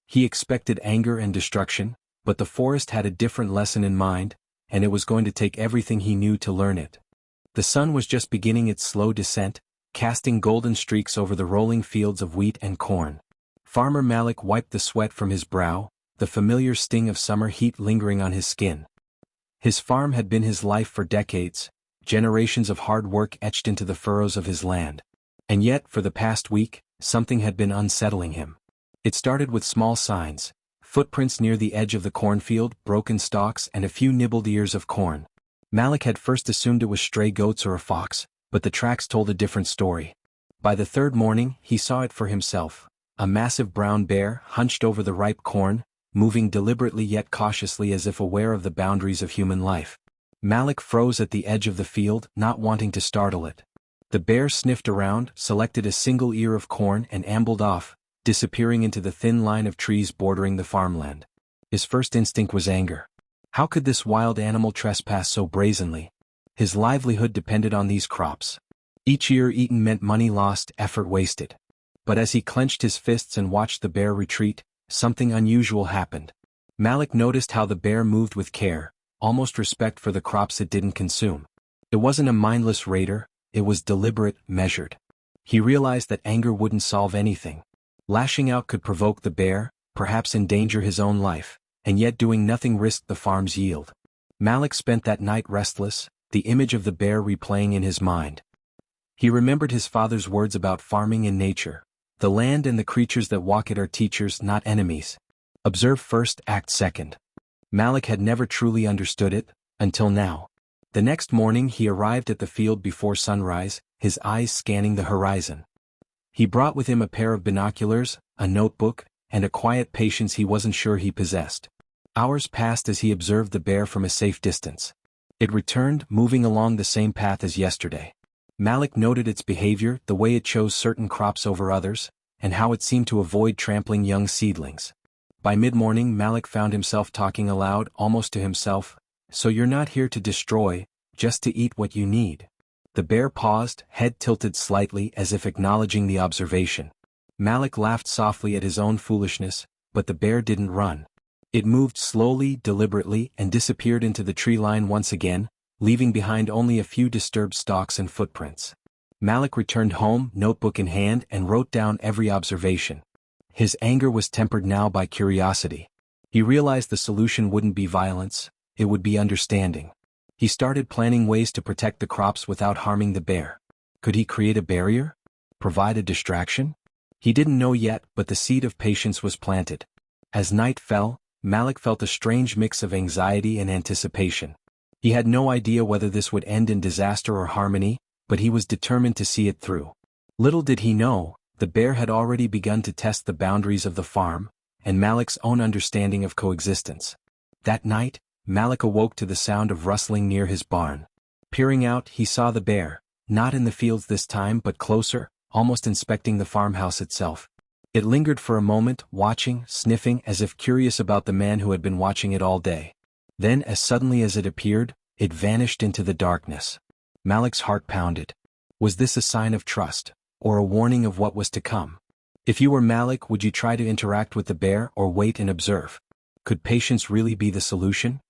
He expected anger and destruction, but the forest had a different lesson in mind, and it was going to take everything he knew to learn it. The sun was just beginning its slow descent, casting golden streaks over the rolling fields of wheat and corn. Farmer Malik wiped the sweat from his brow, the familiar sting of summer heat lingering on his skin. His farm had been his life for decades, generations of hard work etched into the furrows of his land. And yet, for the past week, something had been unsettling him. It started with small signs: footprints near the edge of the cornfield, broken stalks, and a few nibbled ears of corn. Malik had first assumed it was stray goats or a fox, but the tracks told a different story. By the third morning, he saw it for himself: a massive brown bear hunched over the ripe corn, moving deliberately yet cautiously as if aware of the boundaries of human life. Malik froze at the edge of the field, not wanting to startle it. The bear sniffed around, selected a single ear of corn and ambled off, disappearing into the thin line of trees bordering the farmland. His first instinct was anger. How could this wild animal trespass so brazenly? His livelihood depended on these crops. Each ear eaten meant money lost, effort wasted. But as he clenched his fists and watched the bear retreat, something unusual happened. Malik noticed how the bear moved with care, almost respect for the crops it didn't consume. It wasn't a mindless raider, it was deliberate, measured. He realized that anger wouldn't solve anything. Lashing out could provoke the bear, perhaps endanger his own life, and yet doing nothing risked the farm's yield. Malik spent that night restless, the image of the bear replaying in his mind. He remembered his father's words about farming and nature. The land and the creatures that walk it are teachers, not enemies. Observe first, act second. Malik had never truly understood it, until now. The next morning he arrived at the field before sunrise, his eyes scanning the horizon. He brought with him a pair of binoculars, a notebook, and a quiet patience he wasn't sure he possessed. Hours passed as he observed the bear from a safe distance. It returned, moving along the same path as yesterday. Malik noted its behavior, the way it chose certain crops over others, and how it seemed to avoid trampling young seedlings. By mid-morning Malik found himself talking aloud, almost to himself: "So you're not here to destroy, just to eat what you need." The bear paused, head tilted slightly as if acknowledging the observation. Malik laughed softly at his own foolishness, but the bear didn't run. It moved slowly, deliberately, and disappeared into the tree line once again, leaving behind only a few disturbed stalks and footprints. Malik returned home, notebook in hand, and wrote down every observation. His anger was tempered now by curiosity. He realized the solution wouldn't be violence, it would be understanding. He started planning ways to protect the crops without harming the bear. Could he create a barrier? Provide a distraction? He didn't know yet, but the seed of patience was planted. As night fell, Malik felt a strange mix of anxiety and anticipation. He had no idea whether this would end in disaster or harmony, but he was determined to see it through. Little did he know, the bear had already begun to test the boundaries of the farm, and Malik's own understanding of coexistence. That night, Malik awoke to the sound of rustling near his barn. Peering out, he saw the bear, not in the fields this time but closer, almost inspecting the farmhouse itself. It lingered for a moment, watching, sniffing, as if curious about the man who had been watching it all day. Then, as suddenly as it appeared, it vanished into the darkness. Malik's heart pounded. Was this a sign of trust, or a warning of what was to come? If you were Malik, would you try to interact with the bear or wait and observe? Could patience really be the solution?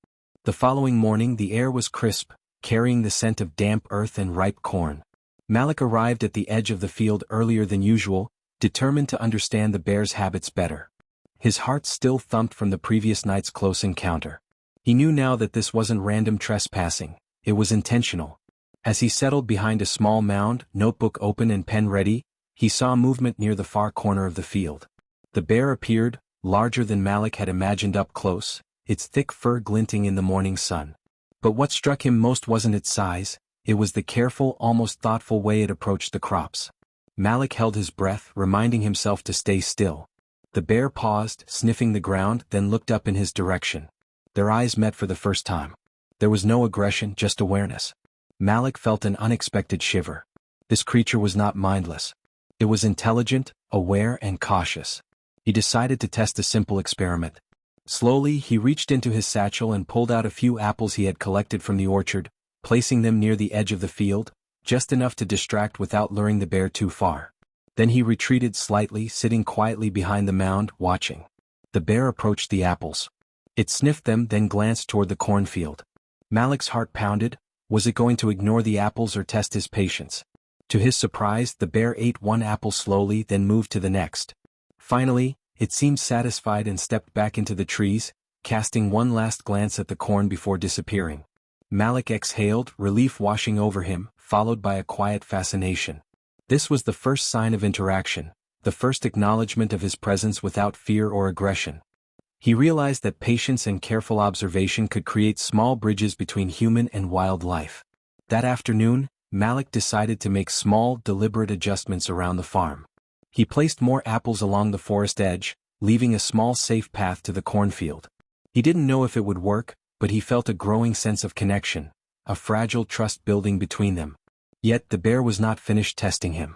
The following morning the air was crisp, carrying the scent of damp earth and ripe corn. Malik arrived at the edge of the field earlier than usual, determined to understand the bear's habits better. His heart still thumped from the previous night's close encounter. He knew now that this wasn't random trespassing, it was intentional. As he settled behind a small mound, notebook open and pen ready, he saw movement near the far corner of the field. The bear appeared, larger than Malik had imagined up close, its thick fur glinting in the morning sun. But what struck him most wasn't its size, it was the careful, almost thoughtful way it approached the crops. Malik held his breath, reminding himself to stay still. The bear paused, sniffing the ground, then looked up in his direction. Their eyes met for the first time. There was no aggression, just awareness. Malik felt an unexpected shiver. This creature was not mindless. It was intelligent, aware, and cautious. He decided to test a simple experiment. Slowly, he reached into his satchel and pulled out a few apples he had collected from the orchard, placing them near the edge of the field, just enough to distract without luring the bear too far. Then he retreated slightly, sitting quietly behind the mound, watching. The bear approached the apples. It sniffed them, then glanced toward the cornfield. Malik's heart pounded. Was it going to ignore the apples or test his patience? To his surprise, the bear ate one apple slowly, then moved to the next. Finally, it seemed satisfied and stepped back into the trees, casting one last glance at the corn before disappearing. Malik exhaled, relief washing over him, followed by a quiet fascination. This was the first sign of interaction, the first acknowledgement of his presence without fear or aggression. He realized that patience and careful observation could create small bridges between human and wild life. That afternoon, Malik decided to make small, deliberate adjustments around the farm. He placed more apples along the forest edge, leaving a small safe path to the cornfield. He didn't know if it would work, but he felt a growing sense of connection, a fragile trust building between them. Yet the bear was not finished testing him.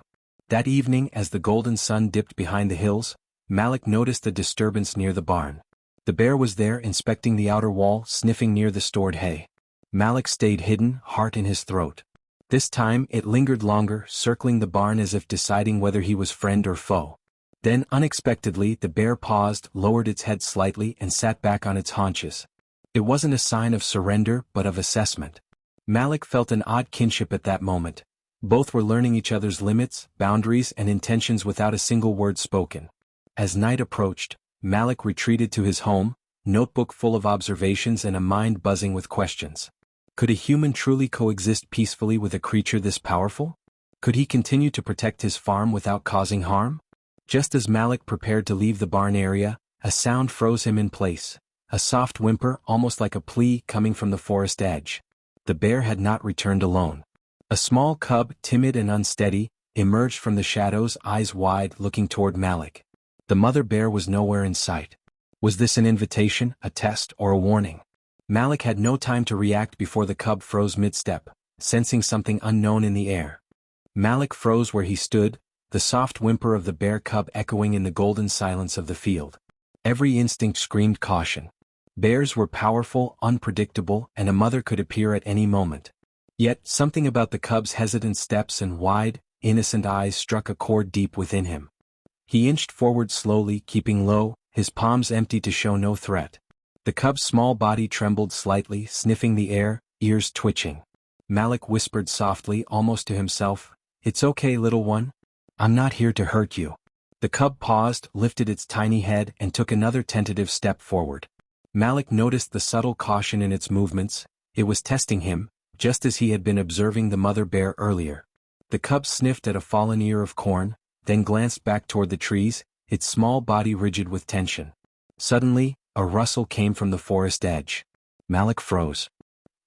That evening, as the golden sun dipped behind the hills, Malik noticed a disturbance near the barn. The bear was there, inspecting the outer wall, sniffing near the stored hay. Malik stayed hidden, heart in his throat. This time it lingered longer, circling the barn as if deciding whether he was friend or foe. Then unexpectedly the bear paused, lowered its head slightly and sat back on its haunches. It wasn't a sign of surrender but of assessment. Malik felt an odd kinship at that moment. Both were learning each other's limits, boundaries and intentions without a single word spoken. As night approached, Malik retreated to his home, notebook full of observations and a mind buzzing with questions. Could a human truly coexist peacefully with a creature this powerful? Could he continue to protect his farm without causing harm? Just as Malik prepared to leave the barn area, a sound froze him in place. A soft whimper, almost like a plea, coming from the forest edge. The bear had not returned alone. A small cub, timid and unsteady, emerged from the shadows, eyes wide, looking toward Malik. The mother bear was nowhere in sight. Was this an invitation, a test, or a warning? Malik had no time to react before the cub froze mid-step, sensing something unknown in the air. Malik froze where he stood, the soft whimper of the bear cub echoing in the golden silence of the field. Every instinct screamed caution. Bears were powerful, unpredictable, and a mother could appear at any moment. Yet, something about the cub's hesitant steps and wide, innocent eyes struck a chord deep within him. He inched forward slowly, keeping low, his palms empty to show no threat. The cub's small body trembled slightly, sniffing the air, ears twitching. Malik whispered softly, almost to himself, "It's okay, little one. I'm not here to hurt you." The cub paused, lifted its tiny head, and took another tentative step forward. Malik noticed the subtle caution in its movements. It was testing him, just as he had been observing the mother bear earlier. The cub sniffed at a fallen ear of corn, then glanced back toward the trees, its small body rigid with tension. Suddenly, a rustle came from the forest edge. Malik froze.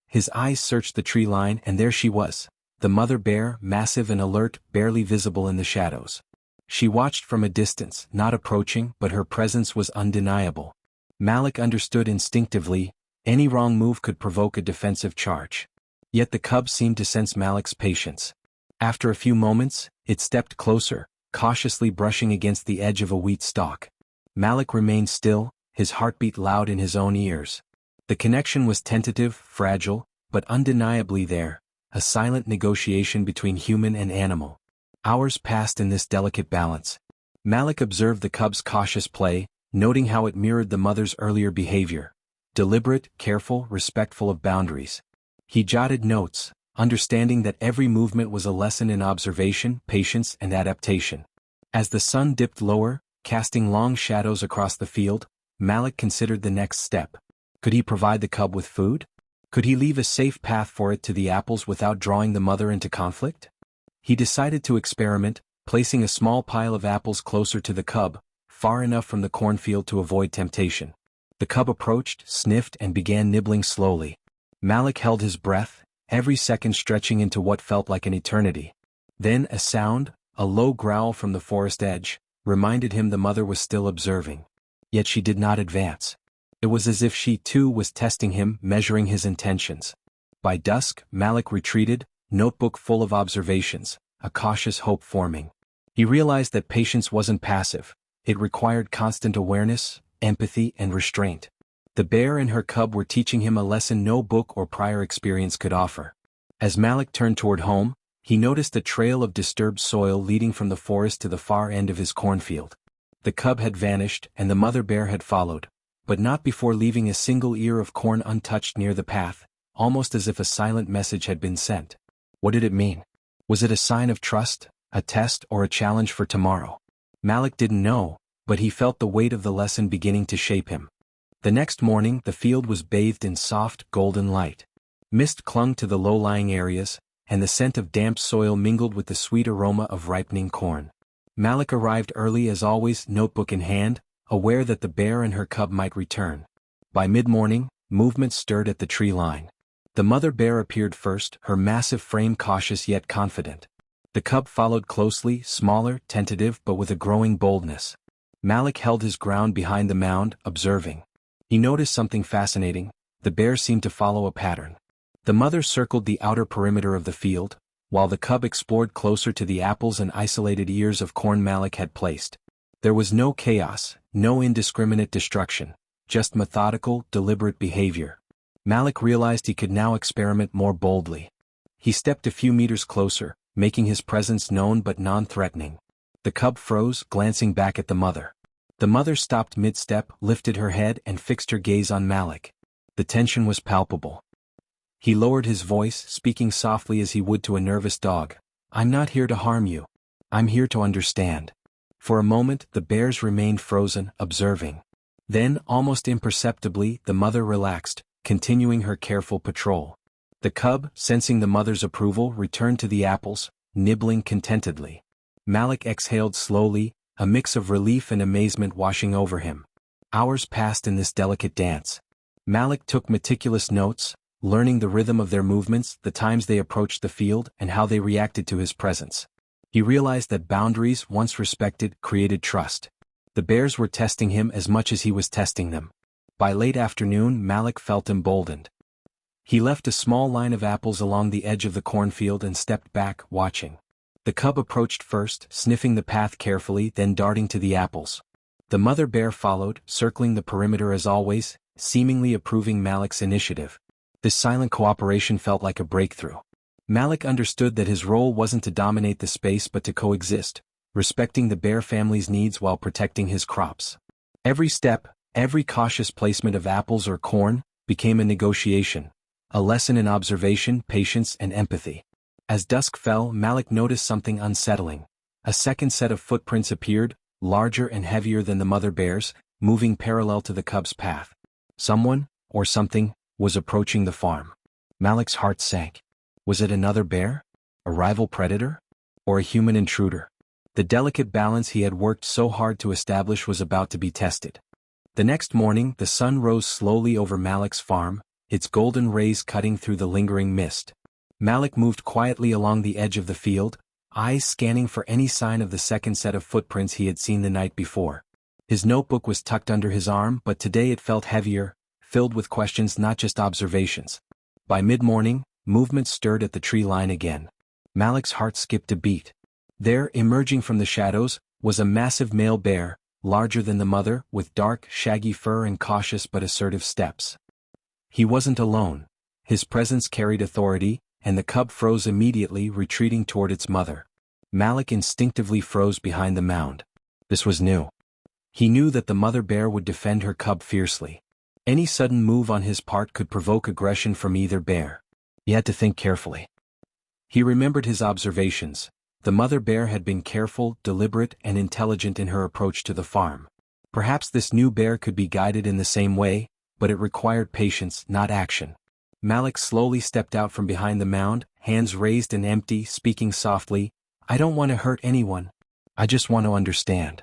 His eyes searched the tree line, and there she was, the mother bear, massive and alert, barely visible in the shadows. She watched from a distance, not approaching, but her presence was undeniable. Malik understood instinctively, any wrong move could provoke a defensive charge. Yet the cub seemed to sense Malik's patience. After a few moments, it stepped closer, cautiously brushing against the edge of a wheat stalk. Malik remained still, his heartbeat loud in his own ears. The connection was tentative, fragile, but undeniably there, a silent negotiation between human and animal. Hours passed in this delicate balance. Malik observed the cub's cautious play, noting how it mirrored the mother's earlier behavior. Deliberate, careful, respectful of boundaries. He jotted notes, understanding that every movement was a lesson in observation, patience, and adaptation. As the sun dipped lower, casting long shadows across the field, Malik considered the next step. Could he provide the cub with food? Could he leave a safe path for it to the apples without drawing the mother into conflict? He decided to experiment, placing a small pile of apples closer to the cub, far enough from the cornfield to avoid temptation. The cub approached, sniffed, and began nibbling slowly. Malik held his breath, every second stretching into what felt like an eternity. Then a sound, a low growl from the forest edge, reminded him the mother was still observing. Yet she did not advance. It was as if she too was testing him, measuring his intentions. By dusk, Malik retreated, notebook full of observations, a cautious hope forming. He realized that patience wasn't passive. It required constant awareness, empathy, and restraint. The bear and her cub were teaching him a lesson no book or prior experience could offer. As Malik turned toward home, he noticed a trail of disturbed soil leading from the forest to the far end of his cornfield. The cub had vanished and the mother bear had followed, but not before leaving a single ear of corn untouched near the path, almost as if a silent message had been sent. What did it mean? Was it a sign of trust, a test, or a challenge for tomorrow? Malik didn't know, but he felt the weight of the lesson beginning to shape him. The next morning the field was bathed in soft, golden light. Mist clung to the low-lying areas, and the scent of damp soil mingled with the sweet aroma of ripening corn. Malik arrived early as always, notebook in hand, aware that the bear and her cub might return. By mid-morning, movement stirred at the tree line. The mother bear appeared first, her massive frame cautious yet confident. The cub followed closely, smaller, tentative but with a growing boldness. Malik held his ground behind the mound, observing. He noticed something fascinating. The bear seemed to follow a pattern. The mother circled the outer perimeter of the field, while the cub explored closer to the apples and isolated ears of corn Malik had placed. There was no chaos, no indiscriminate destruction, just methodical, deliberate behavior. Malik realized he could now experiment more boldly. He stepped a few meters closer, making his presence known but non-threatening. The cub froze, glancing back at the mother. The mother stopped mid-step, lifted her head and fixed her gaze on Malik. The tension was palpable. He lowered his voice, speaking softly as he would to a nervous dog. "I'm not here to harm you. I'm here to understand." For a moment the bears remained frozen, observing. Then, almost imperceptibly, the mother relaxed, continuing her careful patrol. The cub, sensing the mother's approval, returned to the apples, nibbling contentedly. Malik exhaled slowly, a mix of relief and amazement washing over him. Hours passed in this delicate dance. Malik took meticulous notes, learning the rhythm of their movements, the times they approached the field, and how they reacted to his presence. He realized that boundaries, once respected, created trust. The bears were testing him as much as he was testing them. By late afternoon Malik felt emboldened. He left a small line of apples along the edge of the cornfield and stepped back, watching. The cub approached first, sniffing the path carefully, then darting to the apples. The mother bear followed, circling the perimeter as always, seemingly approving Malik's initiative. This silent cooperation felt like a breakthrough. Malik understood that his role wasn't to dominate the space but to coexist, respecting the bear family's needs while protecting his crops. Every step, every cautious placement of apples or corn, became a negotiation, a lesson in observation, patience, and empathy. As dusk fell, Malik noticed something unsettling. A second set of footprints appeared, larger and heavier than the mother bear's, moving parallel to the cub's path. Someone, or something, was approaching the farm. Malik's heart sank. Was it another bear? A rival predator? Or a human intruder? The delicate balance he had worked so hard to establish was about to be tested. The next morning, the sun rose slowly over Malik's farm, its golden rays cutting through the lingering mist. Malik moved quietly along the edge of the field, eyes scanning for any sign of the second set of footprints he had seen the night before. His notebook was tucked under his arm, but today it felt heavier, filled with questions, not just observations. By mid-morning, movement stirred at the tree line again. Malik's heart skipped a beat. There, emerging from the shadows, was a massive male bear, larger than the mother, with dark, shaggy fur and cautious but assertive steps. He wasn't alone. His presence carried authority, and the cub froze immediately, retreating toward its mother. Malik instinctively froze behind the mound. This was new. He knew that the mother bear would defend her cub fiercely. Any sudden move on his part could provoke aggression from either bear. He had to think carefully. He remembered his observations. The mother bear had been careful, deliberate, and intelligent in her approach to the farm. Perhaps this new bear could be guided in the same way, but it required patience, not action. Malik slowly stepped out from behind the mound, hands raised and empty, speaking softly, "I don't want to hurt anyone. I just want to understand."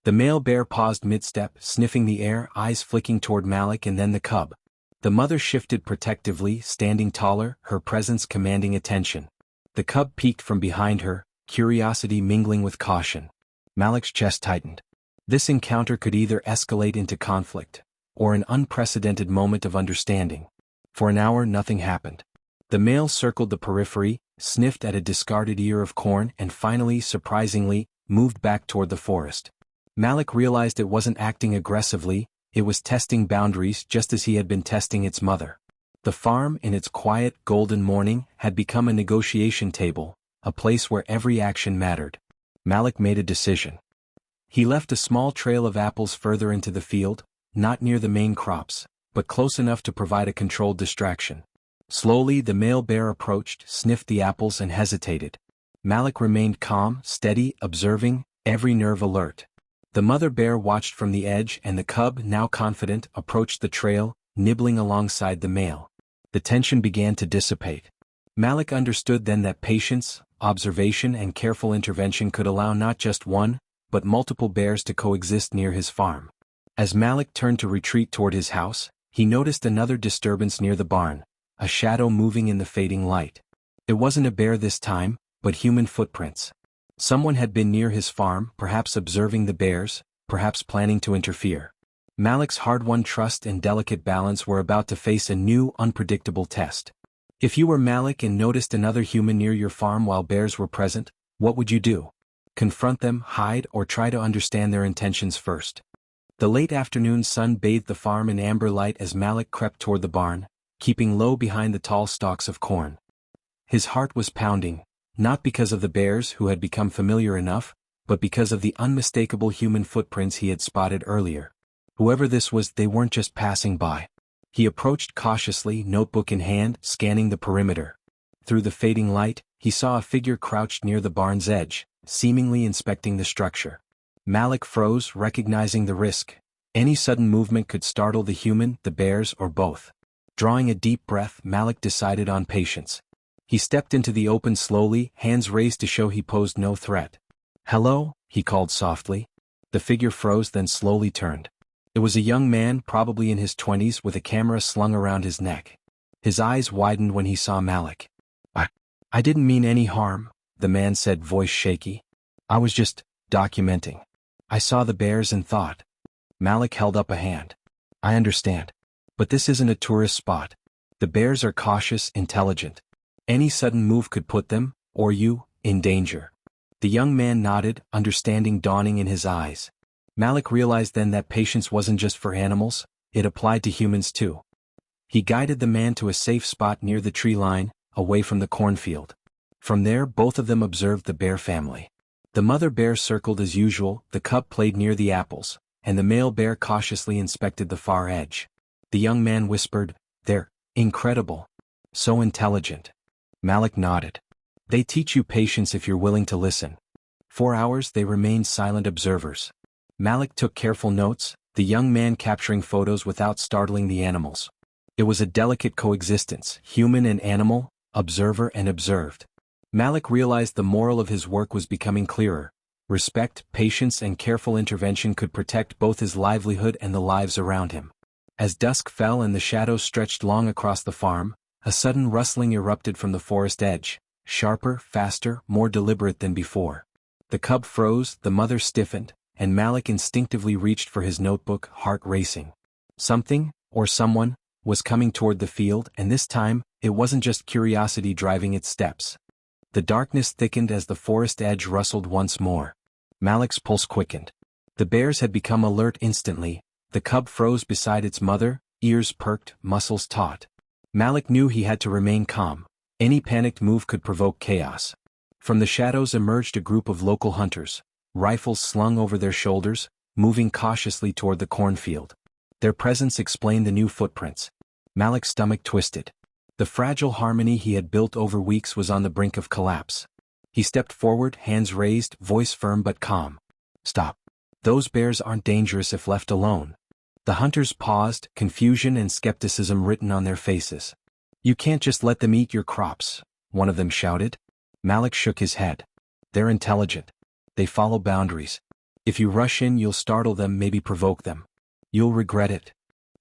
The male bear paused mid-step, sniffing the air, eyes flicking toward Malik and then the cub. The mother shifted protectively, standing taller, her presence commanding attention. The cub peeked from behind her, curiosity mingling with caution. Malik's chest tightened. This encounter could either escalate into conflict, or an unprecedented moment of understanding. For an hour nothing happened. The male circled the periphery, sniffed at a discarded ear of corn and finally, surprisingly, moved back toward the forest. Malik realized it wasn't acting aggressively, it was testing boundaries just as he had been testing its mother. The farm, in its quiet, golden morning, had become a negotiation table, a place where every action mattered. Malik made a decision. He left a small trail of apples further into the field, not near the main crops, but close enough to provide a controlled distraction. Slowly the male bear approached, sniffed the apples and hesitated. Malik remained calm, steady, observing, every nerve alert. The mother bear watched from the edge and the cub, now confident, approached the trail, nibbling alongside the male. The tension began to dissipate. Malik understood then that patience, observation and careful intervention could allow not just one, but multiple bears to coexist near his farm. As Malik turned to retreat toward his house, he noticed another disturbance near the barn, a shadow moving in the fading light. It wasn't a bear this time, but human footprints. Someone had been near his farm, perhaps observing the bears, perhaps planning to interfere. Malik's hard-won trust and delicate balance were about to face a new, unpredictable test. If you were Malik and noticed another human near your farm while bears were present, what would you do? Confront them, hide, or try to understand their intentions first? The late afternoon sun bathed the farm in amber light as Malik crept toward the barn, keeping low behind the tall stalks of corn. His heart was pounding, not because of the bears who had become familiar enough, but because of the unmistakable human footprints he had spotted earlier. Whoever this was, they weren't just passing by. He approached cautiously, notebook in hand, scanning the perimeter. Through the fading light, he saw a figure crouched near the barn's edge, seemingly inspecting the structure. Malik froze, recognizing the risk. Any sudden movement could startle the human, the bears, or both. Drawing a deep breath, Malik decided on patience. He stepped into the open slowly, hands raised to show he posed no threat. "Hello," he called softly. The figure froze, then slowly turned. It was a young man, probably in his 20s, with a camera slung around his neck. His eyes widened when he saw Malik. I didn't mean any harm," the man said, voice shaky. "I was just documenting. I saw the bears and thought." Malik held up a hand. "I understand. But this isn't a tourist spot. The bears are cautious, intelligent. Any sudden move could put them, or you, in danger." The young man nodded, understanding dawning in his eyes. Malik realized then that patience wasn't just for animals, it applied to humans too. He guided the man to a safe spot near the tree line, away from the cornfield. From there both of them observed the bear family. The mother bear circled as usual, the cub played near the apples, and the male bear cautiously inspected the far edge. The young man whispered, "They're incredible. So intelligent." Malik nodded. "They teach you patience if you're willing to listen." For hours they remained silent observers. Malik took careful notes, the young man capturing photos without startling the animals. It was a delicate coexistence, human and animal, observer and observed. Malik realized the moral of his work was becoming clearer. Respect, patience and careful intervention could protect both his livelihood and the lives around him. As dusk fell and the shadows stretched long across the farm, a sudden rustling erupted from the forest edge, sharper, faster, more deliberate than before. The cub froze, the mother stiffened, and Malik instinctively reached for his notebook, heart racing. Something, or someone, was coming toward the field, and this time, it wasn't just curiosity driving its steps. The darkness thickened as the forest edge rustled once more. Malik's pulse quickened. The bears had become alert instantly. The cub froze beside its mother, ears perked, muscles taut. Malik knew he had to remain calm. Any panicked move could provoke chaos. From the shadows emerged a group of local hunters, rifles slung over their shoulders, moving cautiously toward the cornfield. Their presence explained the new footprints. Malik's stomach twisted. The fragile harmony he had built over weeks was on the brink of collapse. He stepped forward, hands raised, voice firm but calm. "Stop. Those bears aren't dangerous if left alone." The hunters paused, confusion and skepticism written on their faces. "You can't just let them eat your crops," one of them shouted. Malik shook his head. "They're intelligent. They follow boundaries. If you rush in, you'll startle them, maybe provoke them. You'll regret it."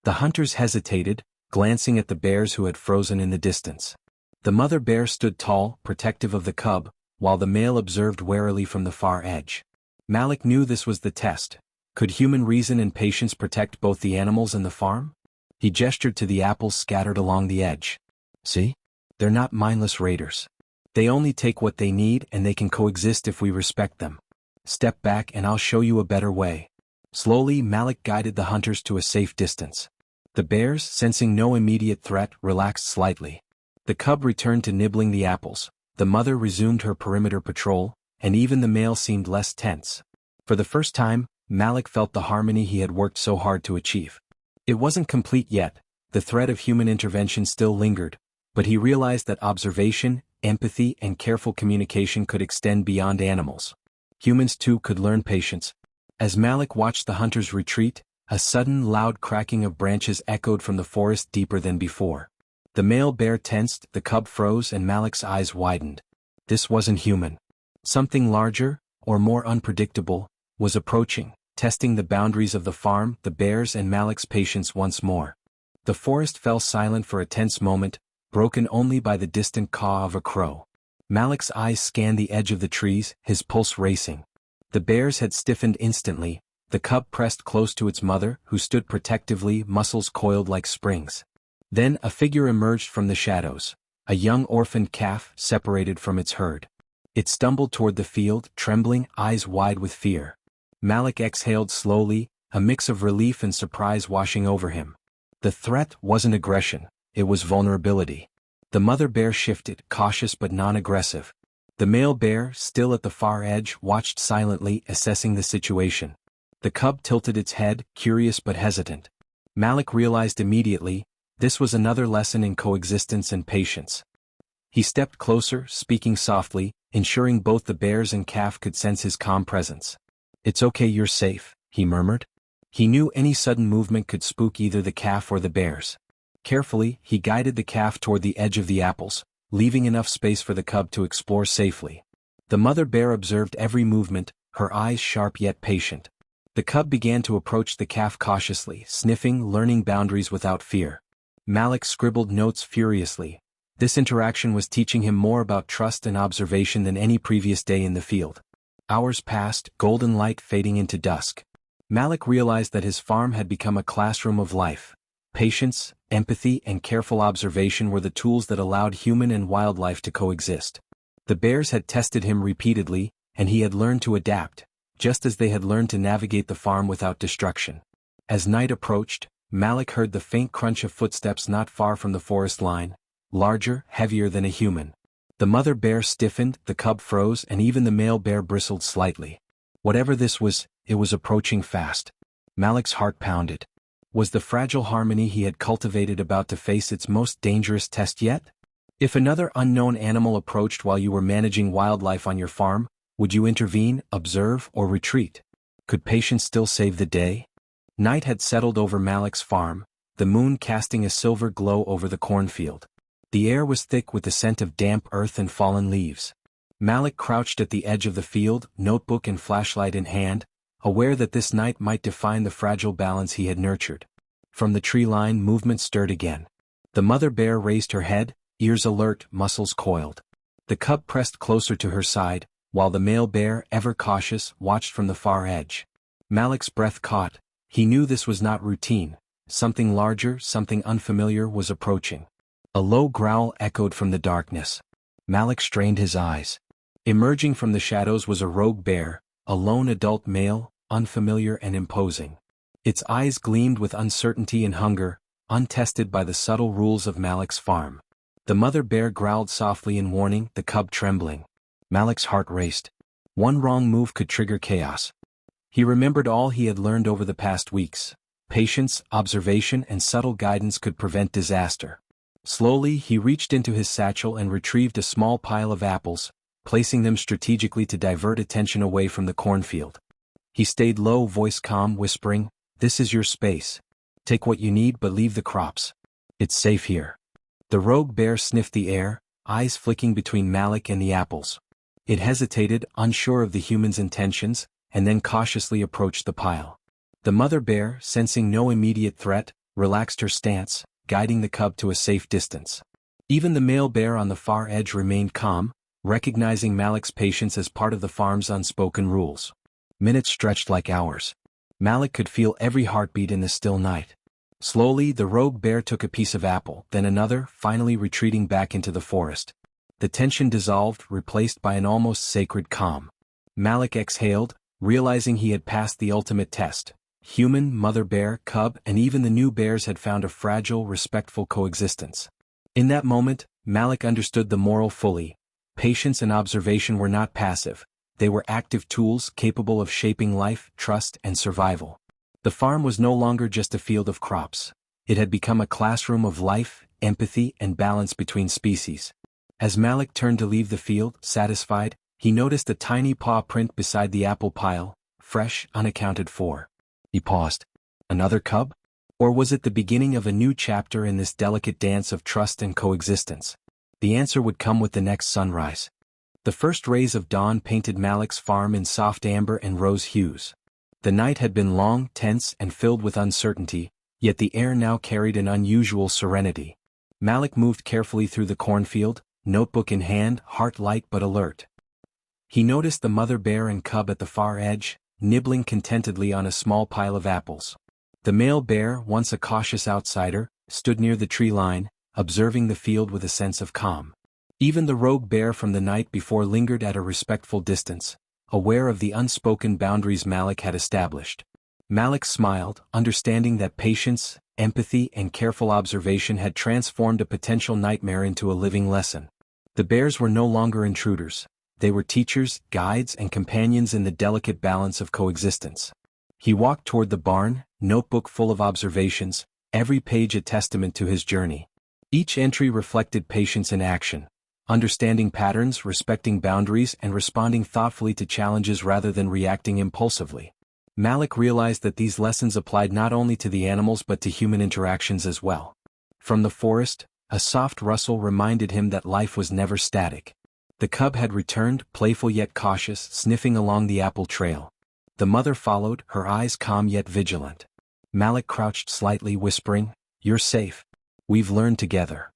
The hunters hesitated, glancing at the bears who had frozen in the distance. The mother bear stood tall, protective of the cub, while the male observed warily from the far edge. Malik knew this was the test. Could human reason and patience protect both the animals and the farm? He gestured to the apples scattered along the edge. "See? They're not mindless raiders. They only take what they need, and they can coexist if we respect them. Step back and I'll show you a better way." Slowly Malik guided the hunters to a safe distance. The bears, sensing no immediate threat, relaxed slightly. The cub returned to nibbling the apples, the mother resumed her perimeter patrol, and even the male seemed less tense. For the first time, Malik felt the harmony he had worked so hard to achieve. It wasn't complete yet, the threat of human intervention still lingered, but he realized that observation, empathy, and careful communication could extend beyond animals. Humans too could learn patience. As Malik watched the hunters retreat, a sudden loud cracking of branches echoed from the forest deeper than before. The male bear tensed, the cub froze, and Malik's eyes widened. This wasn't human. Something larger, or more unpredictable, was approaching, testing the boundaries of the farm, the bears, and Malik's patience once more. The forest fell silent for a tense moment, broken only by the distant caw of a crow. Malik's eyes scanned the edge of the trees, his pulse racing. The bears had stiffened instantly, the cub pressed close to its mother, who stood protectively, muscles coiled like springs. Then a figure emerged from the shadows, a young orphaned calf separated from its herd. It stumbled toward the field, trembling, eyes wide with fear. Malik exhaled slowly, a mix of relief and surprise washing over him. The threat wasn't aggression, it was vulnerability. The mother bear shifted, cautious but non-aggressive. The male bear, still at the far edge, watched silently, assessing the situation. The cub tilted its head, curious but hesitant. Malik realized immediately, this was another lesson in coexistence and patience. He stepped closer, speaking softly, ensuring both the bears and calf could sense his calm presence. "It's okay, you're safe," he murmured. He knew any sudden movement could spook either the calf or the bears. Carefully, he guided the calf toward the edge of the apples, leaving enough space for the cub to explore safely. The mother bear observed every movement, her eyes sharp yet patient. The cub began to approach the calf cautiously, sniffing, learning boundaries without fear. Malik scribbled notes furiously. This interaction was teaching him more about trust and observation than any previous day in the field. Hours passed, golden light fading into dusk. Malik realized that his farm had become a classroom of life. Patience, empathy, and careful observation were the tools that allowed human and wildlife to coexist. The bears had tested him repeatedly, and he had learned to adapt, just as they had learned to navigate the farm without destruction. As night approached, Malik heard the faint crunch of footsteps not far from the forest line, larger, heavier than a human. The mother bear stiffened, the cub froze, and even the male bear bristled slightly. Whatever this was, it was approaching fast. Malik's heart pounded. Was the fragile harmony he had cultivated about to face its most dangerous test yet? If another unknown animal approached while you were managing wildlife on your farm, would you intervene, observe, or retreat? Could patience still save the day? Night had settled over Malik's farm, the moon casting a silver glow over the cornfield. The air was thick with the scent of damp earth and fallen leaves. Malik crouched at the edge of the field, notebook and flashlight in hand, aware that this night might define the fragile balance he had nurtured. From the tree line, movement stirred again. The mother bear raised her head, ears alert, muscles coiled. The cub pressed closer to her side, while the male bear, ever cautious, watched from the far edge. Malik's breath caught. He knew this was not routine. Something larger, something unfamiliar was approaching. A low growl echoed from the darkness. Malik strained his eyes. Emerging from the shadows was a rogue bear, a lone adult male, unfamiliar and imposing. Its eyes gleamed with uncertainty and hunger, untested by the subtle rules of Malik's farm. The mother bear growled softly in warning, the cub trembling. Malik's heart raced. One wrong move could trigger chaos. He remembered all he had learned over the past weeks. Patience, observation, and subtle guidance could prevent disaster. Slowly, he reached into his satchel and retrieved a small pile of apples, placing them strategically to divert attention away from the cornfield. He stayed low, voice calm, whispering, "This is your space. Take what you need but leave the crops. It's safe here." The rogue bear sniffed the air, eyes flicking between Malik and the apples. It hesitated, unsure of the human's intentions, and then cautiously approached the pile. The mother bear, sensing no immediate threat, relaxed her stance, guiding the cub to a safe distance. Even the male bear on the far edge remained calm, recognizing Malik's patience as part of the farm's unspoken rules. Minutes stretched like hours. Malik could feel every heartbeat in the still night. Slowly, the rogue bear took a piece of apple, then another, finally retreating back into the forest. The tension dissolved, replaced by an almost sacred calm. Malik exhaled, realizing he had passed the ultimate test. Human, mother bear, cub, and even the new bears had found a fragile, respectful coexistence. In that moment, Malik understood the moral fully. Patience and observation were not passive. they were active tools capable of shaping life, trust, and survival. The farm was no longer just a field of crops. It had become a classroom of life, empathy, and balance between species. As Malik turned to leave the field, satisfied, he noticed a tiny paw print beside the apple pile, fresh, unaccounted for. He paused. Another cub? Or was it the beginning of a new chapter in this delicate dance of trust and coexistence? The answer would come with the next sunrise. The first rays of dawn painted Malik's farm in soft amber and rose hues. The night had been long, tense, and filled with uncertainty, yet the air now carried an unusual serenity. Malik moved carefully through the cornfield, notebook in hand, heart light but alert. He noticed the mother bear and cub at the far edge, nibbling contentedly on a small pile of apples. The male bear, once a cautious outsider, stood near the tree line, observing the field with a sense of calm. Even the rogue bear from the night before lingered at a respectful distance, aware of the unspoken boundaries Malik had established. Malik smiled, understanding that patience, empathy, and careful observation had transformed a potential nightmare into a living lesson. The bears were no longer intruders. They were teachers, guides, and companions in the delicate balance of coexistence. He walked toward the barn, notebook full of observations, every page a testament to his journey. Each entry reflected patience in action, understanding patterns, respecting boundaries, and responding thoughtfully to challenges rather than reacting impulsively. Malik realized that these lessons applied not only to the animals but to human interactions as well. From the forest, a soft rustle reminded him that life was never static. The cub had returned, playful yet cautious, sniffing along the apple trail. The mother followed, her eyes calm yet vigilant. Malik crouched slightly, whispering, "You're safe. We've learned together."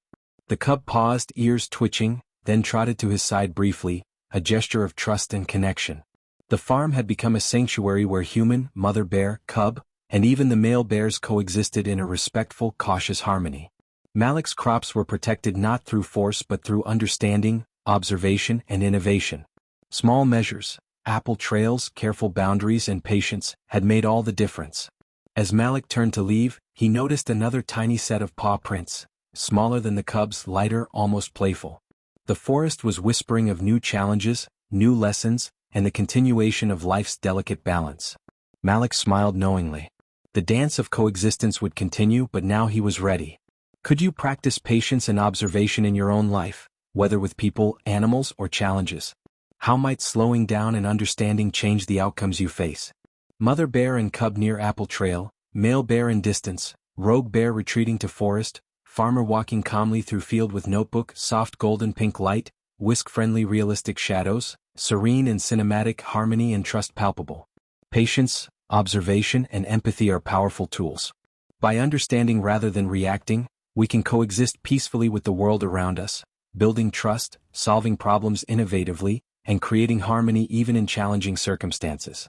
The cub paused, ears twitching, then trotted to his side briefly, a gesture of trust and connection. The farm had become a sanctuary where human, mother bear, cub, and even the male bears coexisted in a respectful, cautious harmony. Malik's crops were protected not through force but through understanding, observation, and innovation. Small measures, apple trails, careful boundaries, and patience had made all the difference. As Malik turned to leave, he noticed another tiny set of paw prints, smaller than the cub's, lighter, almost playful. The forest was whispering of new challenges, new lessons, and the continuation of life's delicate balance. Malik smiled knowingly. The dance of coexistence would continue, but now he was ready. Could you practice patience and observation in your own life, whether with people, animals, or challenges? How might slowing down and understanding change the outcomes you face? Mother bear and cub near apple trail, male bear in distance, rogue bear retreating to forest, farmer walking calmly through field with notebook, soft golden pink light, whisk-friendly realistic shadows, serene and cinematic harmony and trust palpable. Patience, observation, and empathy are powerful tools. By understanding rather than reacting, we can coexist peacefully with the world around us, building trust, solving problems innovatively, and creating harmony even in challenging circumstances.